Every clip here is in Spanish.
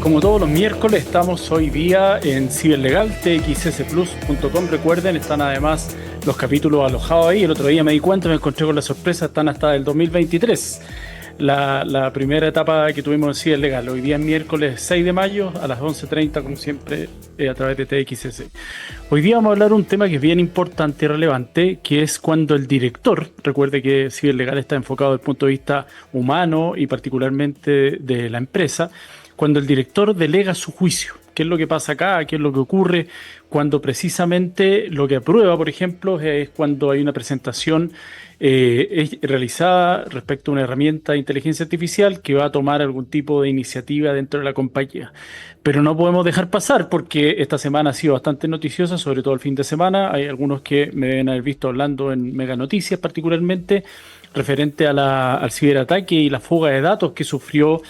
Como todos los miércoles, estamos hoy día en Ciberlegal, txsplus.com. Recuerden, están además los capítulos alojados ahí. El otro día me di cuenta, me encontré con la sorpresa, están hasta el 2023. La primera etapa que tuvimos en Ciberlegal. Hoy día es miércoles 6 de mayo a las 11:30, como siempre, a través de TXS. Hoy día vamos a hablar de un tema que es bien importante y relevante, que es cuando el director, recuerde que Ciberlegal está enfocado desde el punto de vista humano y particularmente de la empresa, cuando el director delega su juicio. ¿Qué es lo que pasa acá? ¿Qué es lo que ocurre? Cuando precisamente lo que aprueba, por ejemplo, es cuando hay una presentación es realizada respecto a una herramienta de inteligencia artificial que va a tomar algún tipo de iniciativa dentro de la compañía. Pero no podemos dejar pasar porque esta semana ha sido bastante noticiosa, sobre todo el fin de semana. Hay algunos que me deben haber visto hablando en Mega Noticias particularmente, referente al ciberataque y la fuga de datos que sufrió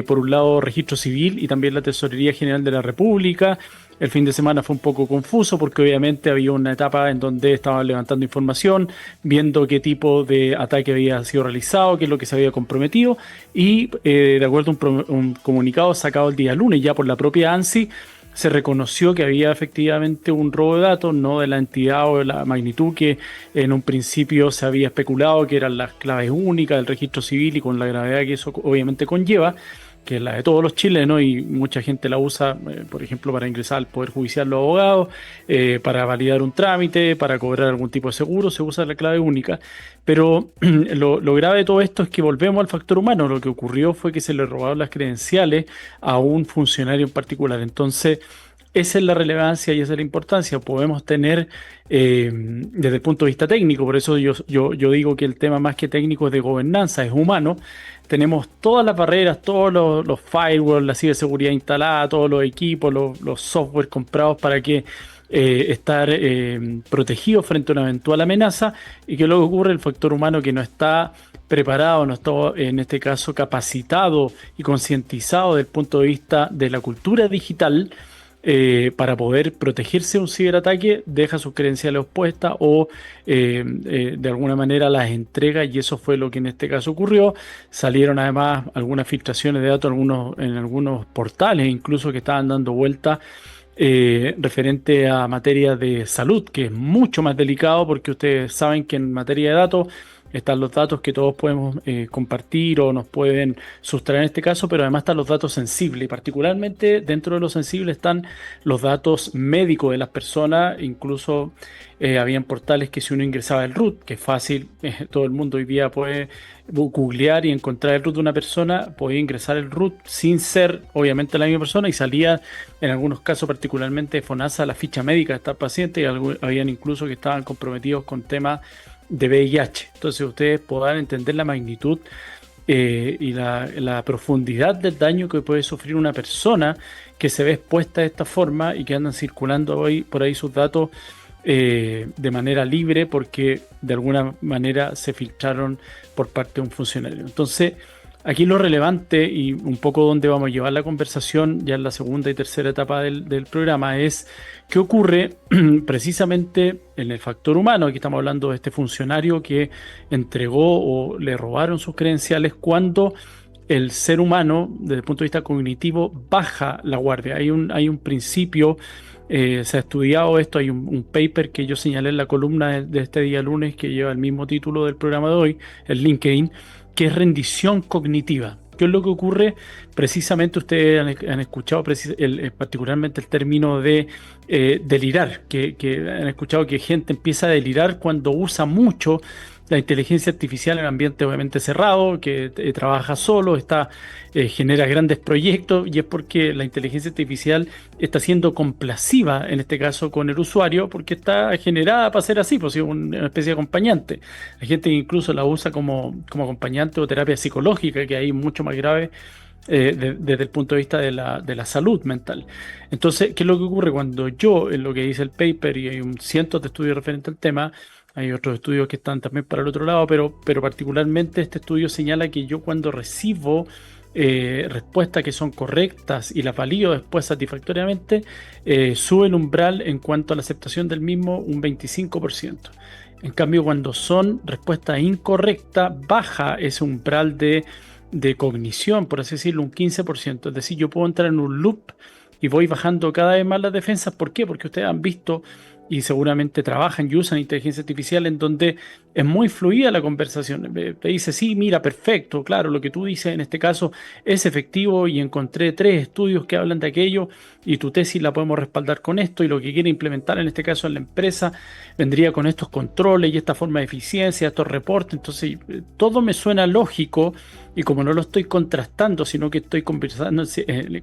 por un lado Registro Civil y también la Tesorería General de la República. El fin de semana fue un poco confuso porque obviamente había una etapa en donde estaban levantando información, viendo qué tipo de ataque había sido realizado, qué es lo que se había comprometido, y de acuerdo a un comunicado sacado el día lunes ya por la propia ANSI, se reconoció que había efectivamente un robo de datos, no de la entidad o de la magnitud que en un principio se había especulado, que eran las claves únicas del registro civil y con la gravedad que eso obviamente conlleva, que es la de todos los chilenos y mucha gente la usa, por ejemplo, para ingresar al Poder Judicial los abogados, para validar un trámite, para cobrar algún tipo de seguro, se usa la clave única. Pero lo grave de todo esto es que volvemos al factor humano. Lo que ocurrió fue que se le robaron las credenciales a un funcionario en particular. Entonces, esa es la relevancia y esa es la importancia. Podemos tener desde el punto de vista técnico, por eso yo digo que el tema más que técnico es de gobernanza, es humano. Tenemos todas las barreras, todos los firewalls, la ciberseguridad instalada, todos los equipos, los software comprados para que estar protegidos frente a una eventual amenaza, y que luego ocurre el factor humano que no está preparado, no está en este caso capacitado y concientizado desde el punto de vista de la cultura digital. Para poder protegerse de un ciberataque, deja sus credenciales expuestas o de alguna manera las entrega, y eso fue lo que en este caso ocurrió. Salieron además algunas filtraciones de datos en algunos portales, incluso que estaban dando vuelta referente a materia de salud, que es mucho más delicado porque ustedes saben que en materia de datos están los datos que todos podemos compartir o nos pueden sustraer en este caso, pero además están los datos sensibles, y particularmente dentro de los sensibles están los datos médicos de las personas. Incluso habían portales que si uno ingresaba el root, que es fácil, todo el mundo hoy día puede googlear y encontrar el root de una persona, podía ingresar el root sin ser obviamente la misma persona, y salía en algunos casos, particularmente de FONASA, la ficha médica de esta paciente, y habían incluso que estaban comprometidos con temas de VIH. Entonces ustedes podrán entender la magnitud y la profundidad del daño que puede sufrir una persona que se ve expuesta de esta forma y que andan circulando hoy por ahí sus datos de manera libre porque de alguna manera se filtraron por parte de un funcionario. Entonces aquí lo relevante y un poco donde vamos a llevar la conversación ya en la segunda y tercera etapa del programa es qué ocurre precisamente en el factor humano. Aquí estamos hablando de este funcionario que entregó o le robaron sus credenciales, cuando el ser humano, desde el punto de vista cognitivo, baja la guardia. Hay un principio, se ha estudiado esto, hay un paper que yo señalé en la columna de este día lunes que lleva el mismo título del programa de hoy, el LinkedIn, que es rendición cognitiva. ¿Qué es lo que ocurre? Precisamente ustedes han escuchado particularmente el término de delirar, que han escuchado que gente empieza a delirar cuando usa mucho la inteligencia artificial en ambiente obviamente cerrado, que trabaja solo, genera grandes proyectos, y es porque la inteligencia artificial está siendo complaciva, en este caso con el usuario, porque está generada para ser así, pues es una especie de acompañante. Hay gente que incluso la usa como acompañante o terapia psicológica, que hay mucho más grave desde el punto de vista de la salud mental. Entonces, ¿qué es lo que ocurre cuando yo, en lo que dice el paper, y hay cientos de estudios referentes al tema, hay otros estudios que están también para el otro lado, pero particularmente este estudio señala que yo, cuando recibo respuestas que son correctas y las valido después satisfactoriamente, sube el umbral en cuanto a la aceptación del mismo un 25%. En cambio, cuando son respuestas incorrectas, baja ese umbral de de cognición, por así decirlo, un 15%. Es decir, yo puedo entrar en un loop y voy bajando cada vez más las defensas. ¿Por qué? Porque ustedes han visto y seguramente trabajan y usan inteligencia artificial en donde es muy fluida la conversación. Te dice, sí, mira, perfecto, claro, lo que tú dices en este caso es efectivo y encontré 3 estudios que hablan de aquello y tu tesis la podemos respaldar con esto y lo que quiere implementar en este caso en la empresa vendría con estos controles y esta forma de eficiencia, estos reportes. Entonces, todo me suena lógico y como no lo estoy contrastando, sino que estoy conversando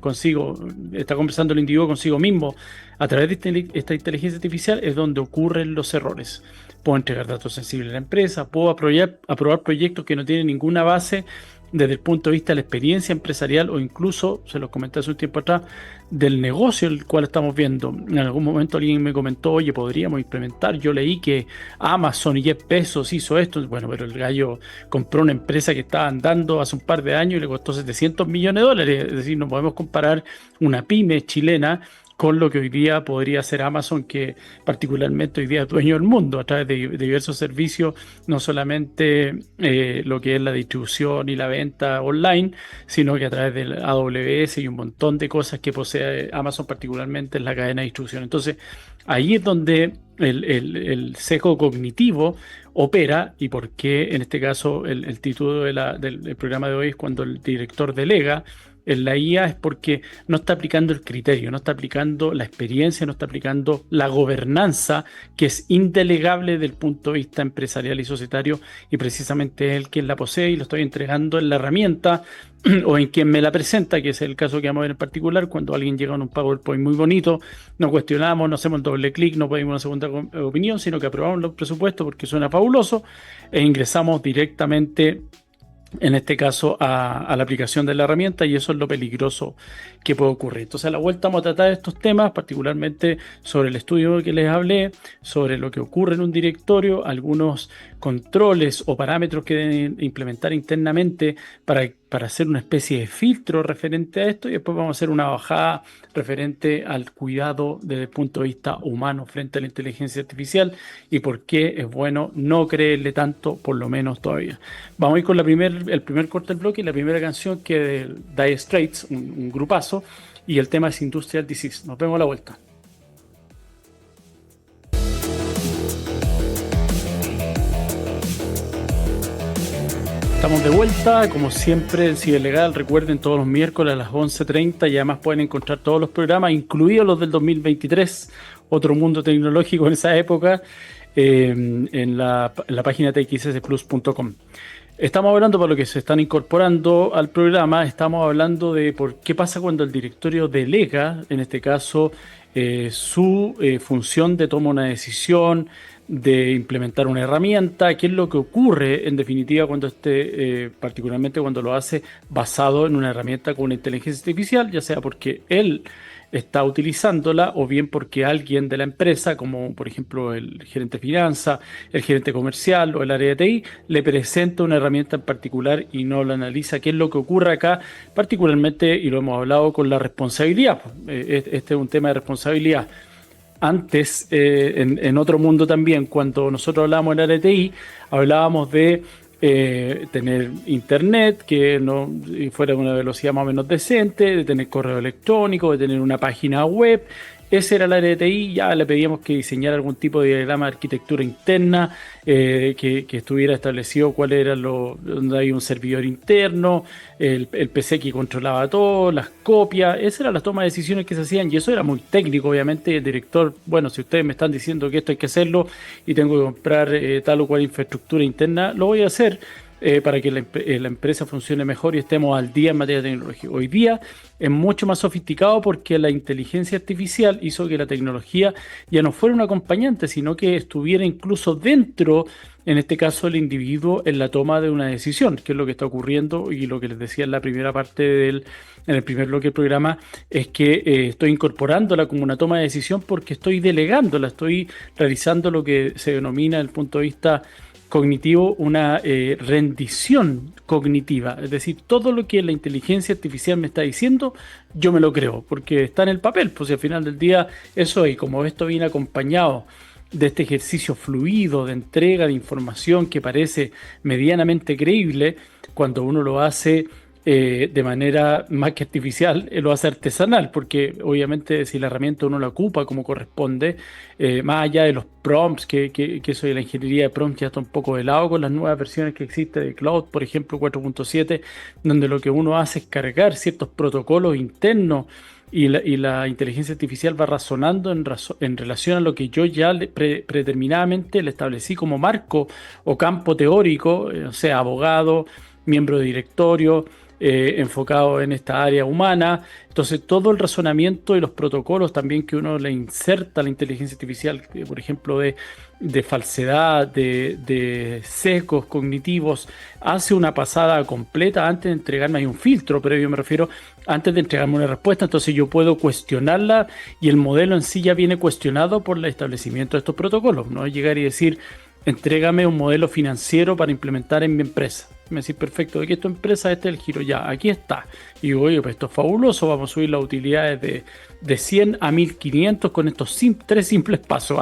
consigo, está conversando el individuo consigo mismo a través de esta inteligencia artificial, es donde ocurren los errores. Puedo entregar datos sensibles a la empresa, puedo aprobar proyectos que no tienen ninguna base desde el punto de vista de la experiencia empresarial o incluso, se los comenté hace un tiempo atrás, del negocio el cual estamos viendo. En algún momento alguien me comentó, oye, podríamos implementar, yo leí que Amazon y Jeff Bezos hizo esto, bueno, pero el gallo compró una empresa que estaba andando hace un par de años y le costó 700 millones de dólares, es decir, no podemos comparar una pyme chilena con lo que hoy día podría hacer Amazon, que particularmente hoy día es dueño del mundo a través de diversos servicios, no solamente lo que es la distribución y la venta online, sino que a través del AWS y un montón de cosas que posee Amazon, particularmente en la cadena de distribución. Entonces, ahí es donde el sesgo cognitivo opera y por qué en este caso el título del programa de hoy es cuando el director delega en la IA, es porque no está aplicando el criterio, no está aplicando la experiencia, no está aplicando la gobernanza que es indelegable del punto de vista empresarial y societario, y precisamente es él quien la posee y lo estoy entregando en la herramienta o en quien me la presenta, que es el caso que vamos a ver en particular. Cuando alguien llega con un PowerPoint muy bonito, no cuestionamos, no hacemos el doble clic, no pedimos una segunda opinión, sino que aprobamos los presupuestos porque suena fabuloso e ingresamos directamente en este caso a la aplicación de la herramienta, y eso es lo peligroso que puede ocurrir. Entonces, a la vuelta vamos a tratar estos temas, particularmente sobre el estudio que les hablé, sobre lo que ocurre en un directorio, algunos controles o parámetros que deben implementar internamente para hacer una especie de filtro referente a esto, y después vamos a hacer una bajada referente al cuidado desde el punto de vista humano frente a la inteligencia artificial y por qué es bueno no creerle tanto, por lo menos todavía. Vamos a ir con el primer corte del bloque y la primera canción, que es de Dire Straits, un grupazo, y el tema es Industrial Disease. Nos vemos a la vuelta. Estamos de vuelta, como siempre, en Ciberlegal. Recuerden, todos los miércoles a las 11:30, y además pueden encontrar todos los programas, incluidos los del 2023, otro mundo tecnológico en esa época, en la página txsplus.com. Estamos hablando, para los que se están incorporando al programa, estamos hablando de por qué pasa cuando el directorio delega, en este caso, su función de tomar una decisión, de implementar una herramienta, qué es lo que ocurre en definitiva cuando particularmente cuando lo hace basado en una herramienta con una inteligencia artificial, ya sea porque él está utilizándola o bien porque alguien de la empresa, como por ejemplo el gerente de finanzas, el gerente comercial o el área de TI, le presenta una herramienta en particular y no lo analiza. ¿Qué es lo que ocurre acá? Particularmente, y lo hemos hablado, con la responsabilidad. Este es un tema de responsabilidad. Antes, en otro mundo también, cuando nosotros hablábamos en área de TI, hablábamos de tener internet que no fuera de una velocidad más o menos decente, de tener correo electrónico, de tener una página web. Ese era el área de TI. Ya le pedíamos que diseñara algún tipo de diagrama de arquitectura interna, que estuviera establecido cuál era donde hay un servidor interno, el PC que controlaba todo, las copias. Esa era la toma de decisiones que se hacían, y eso era muy técnico, obviamente. El director, bueno, si ustedes me están diciendo que esto hay que hacerlo y tengo que comprar tal o cual infraestructura interna, lo voy a hacer. Para que la empresa funcione mejor y estemos al día en materia de tecnología. Hoy día es mucho más sofisticado porque la inteligencia artificial hizo que la tecnología ya no fuera un acompañante, sino que estuviera incluso dentro, en este caso, el individuo en la toma de una decisión, que es lo que está ocurriendo, y lo que les decía en la primera parte en el primer bloque del programa, es que estoy incorporándola como una toma de decisión porque estoy delegándola, estoy realizando lo que se denomina desde el punto de vista cognitivo una rendición cognitiva, es decir, todo lo que la inteligencia artificial me está diciendo, yo me lo creo, porque está en el papel, pues al final del día eso, y como esto viene acompañado de este ejercicio fluido de entrega de información que parece medianamente creíble, cuando uno lo hace de manera más que artificial, lo hace artesanal, porque obviamente si la herramienta uno la ocupa como corresponde, más allá de los prompts, que eso de la ingeniería de prompts ya está un poco de lado con las nuevas versiones que existen de Cloud, por ejemplo 4.7, donde lo que uno hace es cargar ciertos protocolos internos y la inteligencia artificial va razonando en relación a lo que yo ya predeterminadamente le establecí como marco o campo teórico, o sea, abogado, miembro de directorio, enfocado en esta área humana. Entonces, todo el razonamiento y los protocolos también que uno le inserta a la inteligencia artificial, por ejemplo, de falsedad, de sesgos cognitivos, hace una pasada completa antes de entregarme. Hay un filtro previo, me refiero, antes de entregarme una respuesta. Entonces, yo puedo cuestionarla y el modelo en sí ya viene cuestionado por el establecimiento de estos protocolos. No es llegar y decir, entrégame un modelo financiero para implementar en mi empresa. Me decís, perfecto, ¿de qué es tu empresa? Este es el giro, ya, aquí está. Y digo, oye, pues esto es fabuloso, vamos a subir las utilidades de 100 a 1500 con estos tres simples pasos,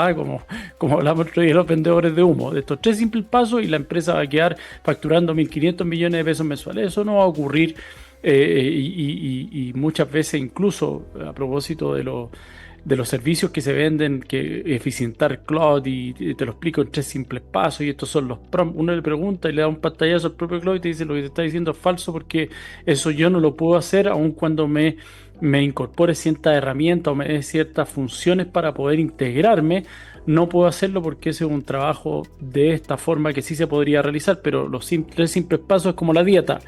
como hablamos el otro día de los vendedores de humo, de estos tres simples pasos y la empresa va a quedar facturando 1500 millones de pesos mensuales. Eso no va a ocurrir y muchas veces incluso a propósito de los servicios que se venden, que eficientar cloud y te lo explico en tres simples pasos y estos son los prompts. Uno le pregunta y le da un pantallazo al propio cloud y te dice lo que te está diciendo es falso porque eso yo no lo puedo hacer aun cuando me incorpore ciertas herramientas o me dé ciertas funciones para poder integrarme. No puedo hacerlo porque ese es un trabajo de esta forma que sí se podría realizar, pero los tres simples pasos es como la dieta.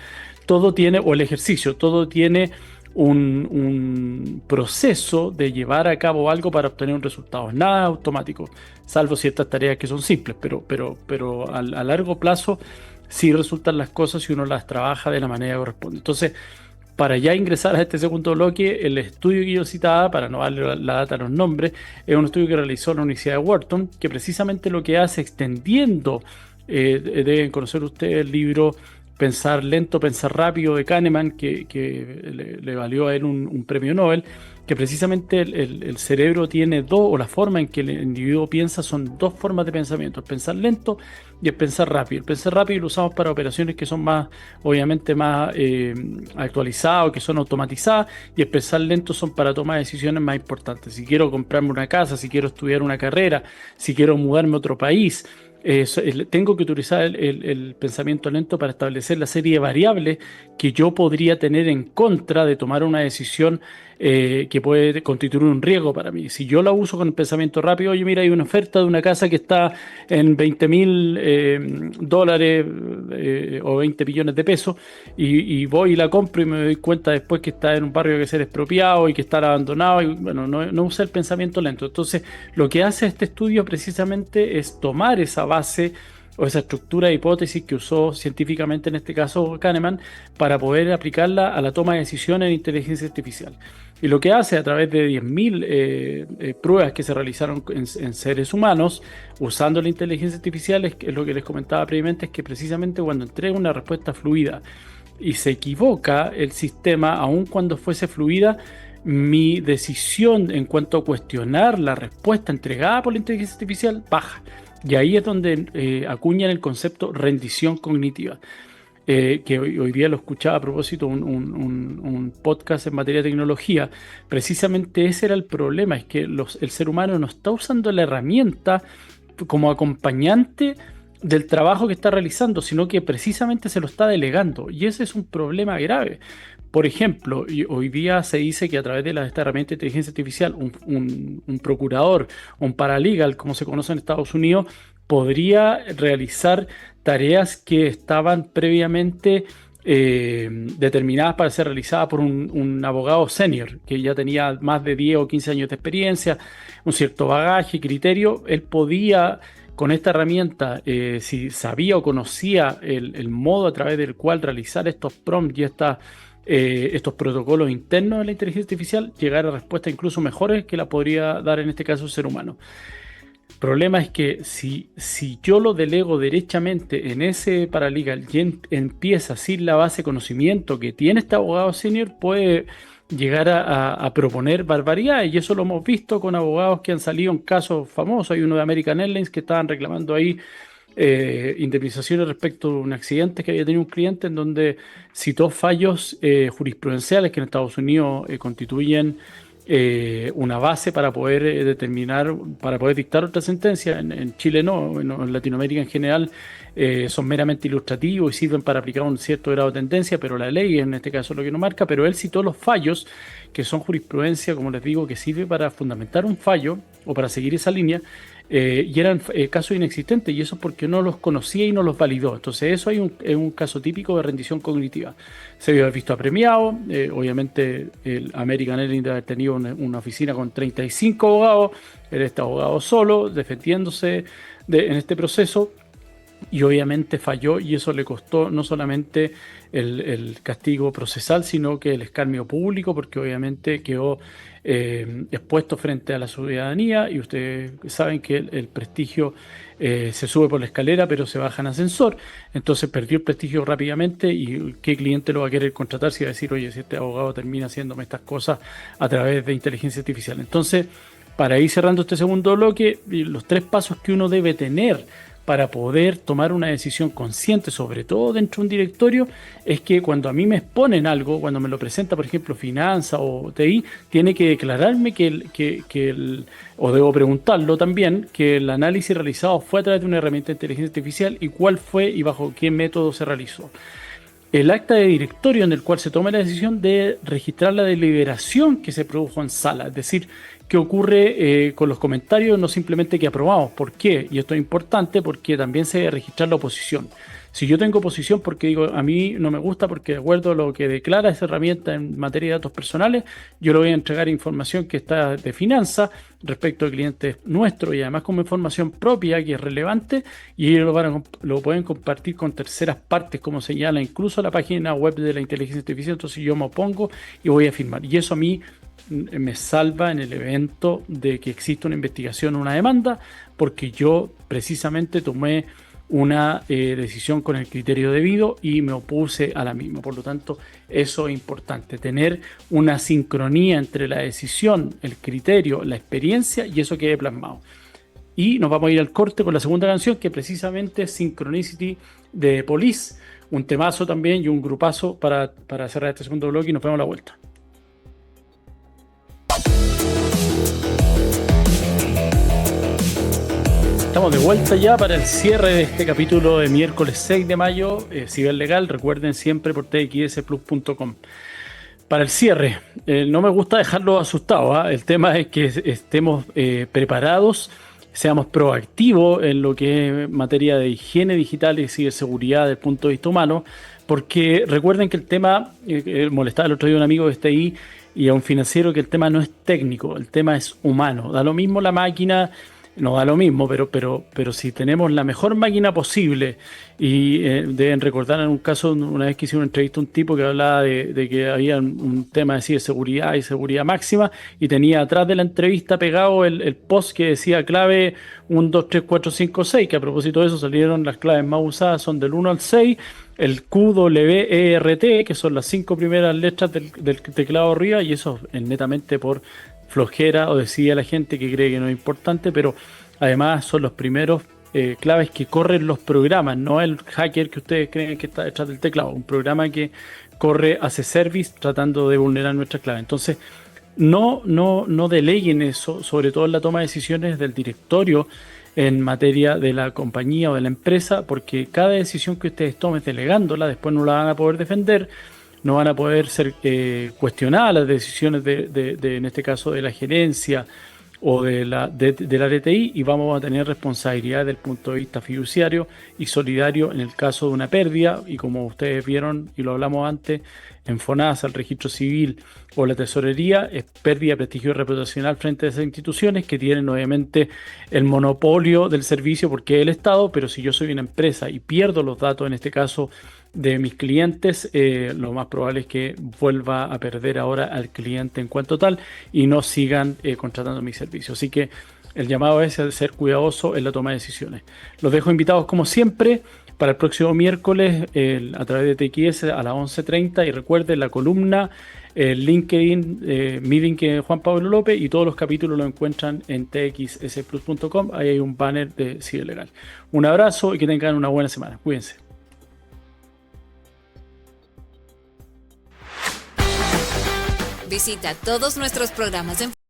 Todo tiene, o el ejercicio, todo tiene un proceso de llevar a cabo algo para obtener un resultado. Nada automático, salvo ciertas tareas que son simples, pero a largo plazo sí resultan las cosas si uno las trabaja de la manera que corresponde. Entonces, para ya ingresar a este segundo bloque, el estudio que yo citaba, para no darle la data a los nombres, es un estudio que realizó la Universidad de Wharton, que precisamente lo que hace, extendiendo, deben conocer ustedes el libro Pensar lento, pensar rápido de Kahneman, que le valió a él un premio Nobel, que precisamente el cerebro tiene dos, o la forma en que el individuo piensa son dos formas de pensamiento, el pensar lento y el pensar rápido. El pensar rápido lo usamos para operaciones que son más, obviamente más actualizadas, que son automatizadas, y el pensar lento son para tomar decisiones más importantes. Si quiero comprarme una casa, si quiero estudiar una carrera, si quiero mudarme a otro país, tengo que utilizar el pensamiento lento para establecer la serie de variables que yo podría tener en contra de tomar una decisión que puede constituir un riesgo para mí. Si yo la uso con el pensamiento rápido, oye, mira, hay una oferta de una casa que está en $20,000 o 20 millones de pesos y voy y la compro y me doy cuenta después que está en un barrio que debe ser expropiado y que está abandonado y bueno, no usa el pensamiento lento. Entonces, lo que hace este estudio precisamente es tomar esa base o esa estructura de hipótesis que usó científicamente, en este caso Kahneman, para poder aplicarla a la toma de decisiones en inteligencia artificial. Y lo que hace a través de 10.000 pruebas que se realizaron en seres humanos, usando la inteligencia artificial, es lo que les comentaba previamente, es que precisamente cuando entrega una respuesta fluida y se equivoca el sistema, aun cuando fuese fluida, mi decisión en cuanto a cuestionar la respuesta entregada por la inteligencia artificial baja. Y ahí es donde acuñan el concepto rendición cognitiva, que hoy día lo escuchaba a propósito un podcast en materia de tecnología. Precisamente ese era el problema, es que el ser humano no está usando la herramienta como acompañante del trabajo que está realizando, sino que precisamente se lo está delegando. Y ese es un problema grave. Por ejemplo, hoy día se dice que a través de esta herramienta de inteligencia artificial, un procurador, un paralegal, como se conoce en Estados Unidos, podría realizar tareas que estaban previamente determinadas para ser realizadas por un abogado senior, que ya tenía más de 10 o 15 años de experiencia, un cierto bagaje, criterio. Él podía, con esta herramienta, si sabía o conocía el modo a través del cual realizar estos prompts y estos protocolos internos de la inteligencia artificial, llegar a respuestas incluso mejores que la podría dar en este caso un ser humano. El problema es que si yo lo delego derechamente en ese paralegal y empieza sin la base de conocimiento que tiene este abogado senior, puede llegar a proponer barbaridades, y eso lo hemos visto con abogados que han salido en casos famosos. Hay uno de American Airlines que estaban reclamando ahí indemnizaciones respecto a un accidente que había tenido un cliente en donde citó fallos jurisprudenciales que en Estados Unidos constituyen una base para poder determinar, para poder dictar otra sentencia. En Chile no, en Latinoamérica en general son meramente ilustrativos y sirven para aplicar un cierto grado de tendencia, pero la ley en este caso es lo que no marca, pero él citó los fallos que son jurisprudencia, como les digo, que sirve para fundamentar un fallo o para seguir esa línea. Y eran casos inexistentes, y eso es porque no los conocía y no los validó. Entonces eso es un caso típico de rendición cognitiva. Se había visto apremiado, obviamente el American Airlines debe haber tenido una oficina con 35 abogados, él está abogado solo, defendiéndose en este proceso, y obviamente falló, y eso le costó no solamente el castigo procesal, sino que el escarnio público, porque obviamente quedó expuesto frente a la ciudadanía, y ustedes saben que el prestigio se sube por la escalera, pero se baja en ascensor. Entonces perdió el prestigio rápidamente, y ¿qué cliente lo va a querer contratar si va a decir, oye, si este abogado termina haciéndome estas cosas a través de inteligencia artificial? Entonces, para ir cerrando este segundo bloque, los 3 pasos que uno debe tener para poder tomar una decisión consciente, sobre todo dentro de un directorio, es que cuando a mí me exponen algo, cuando me lo presenta, por ejemplo, finanzas o TI, tiene que declararme o debo preguntarlo también, que el análisis realizado fue a través de una herramienta de inteligencia artificial y cuál fue y bajo qué método se realizó. El acta de directorio en el cual se toma la decisión de registrar la deliberación que se produjo en sala, es decir, qué ocurre con los comentarios, no simplemente que aprobamos. ¿Por qué? Y esto es importante porque también se debe registrar la oposición. Si yo tengo oposición porque digo, a mí no me gusta porque de acuerdo a lo que declara esa herramienta en materia de datos personales, yo le voy a entregar información que está de finanzas respecto a clientes nuestros, y además como información propia que es relevante, y ellos lo pueden compartir con terceras partes, como señala incluso la página web de la inteligencia artificial. Entonces yo me opongo y voy a firmar. Y eso a mí me salva en el evento de que exista una investigación o una demanda, porque yo precisamente tomé una decisión con el criterio debido y me opuse a la misma. Por lo tanto, eso es importante, tener una sincronía entre la decisión, el criterio, la experiencia, y eso quede plasmado. Y nos vamos a ir al corte con la segunda canción, que precisamente es Synchronicity de Police, un temazo también y un grupazo para cerrar este segundo bloque, y nos vemos a la vuelta. Estamos de vuelta ya para el cierre de este capítulo de miércoles 6 de mayo, Ciberlegal. Recuerden siempre por txsplus.com. Para el cierre, no me gusta dejarlo asustado, ¿eh? El tema es que estemos preparados, seamos proactivos en lo que es materia de higiene digital y ciberseguridad desde el punto de vista humano, porque recuerden que el tema, molestaba el otro día a un amigo que está ahí y a un financiero, que el tema no es técnico, el tema es humano. Da lo mismo la máquina, no da lo mismo, pero si tenemos la mejor máquina posible, y deben recordar en un caso, una vez que hice una entrevista a un tipo que hablaba de que había un tema de ciberseguridad y seguridad máxima, y tenía atrás de la entrevista pegado el post que decía clave 1, 2, 3, 4, 5, 6, que a propósito de eso salieron las claves más usadas, son del 1 al 6, el QWERT, que son las 5 primeras letras del teclado arriba, y eso es netamente por flojera o decía la gente que cree que no es importante, pero además son los primeros claves que corren los programas, no el hacker que ustedes creen que está detrás del teclado, un programa que corre, hace service tratando de vulnerar nuestras claves. Entonces, no deleguen eso, sobre todo en la toma de decisiones del directorio en materia de la compañía o de la empresa, porque cada decisión que ustedes tomen delegándola, después no la van a poder defender, no van a poder ser cuestionadas las decisiones de en este caso de la gerencia o de la RTI, y vamos a tener responsabilidad desde el punto de vista fiduciario y solidario en el caso de una pérdida. Y como ustedes vieron y lo hablamos antes, en FONASA, el registro civil o la tesorería, es pérdida de prestigio reputacional frente a esas instituciones que tienen obviamente el monopolio del servicio porque es el Estado. Pero si yo soy una empresa y pierdo los datos, en este caso de mis clientes, lo más probable es que vuelva a perder ahora al cliente en cuanto tal y no sigan contratando mis servicios. Así que el llamado es a ser cuidadoso en la toma de decisiones. Los dejo invitados como siempre para el próximo miércoles a través de TXS a las 11:30. Y recuerden la columna, el LinkedIn, mi LinkedIn Juan Pablo López, y todos los capítulos los encuentran en txsplus.com. Ahí hay un banner de Ciberlegal. Un abrazo y que tengan una buena semana. Cuídense. Visita todos nuestros programas en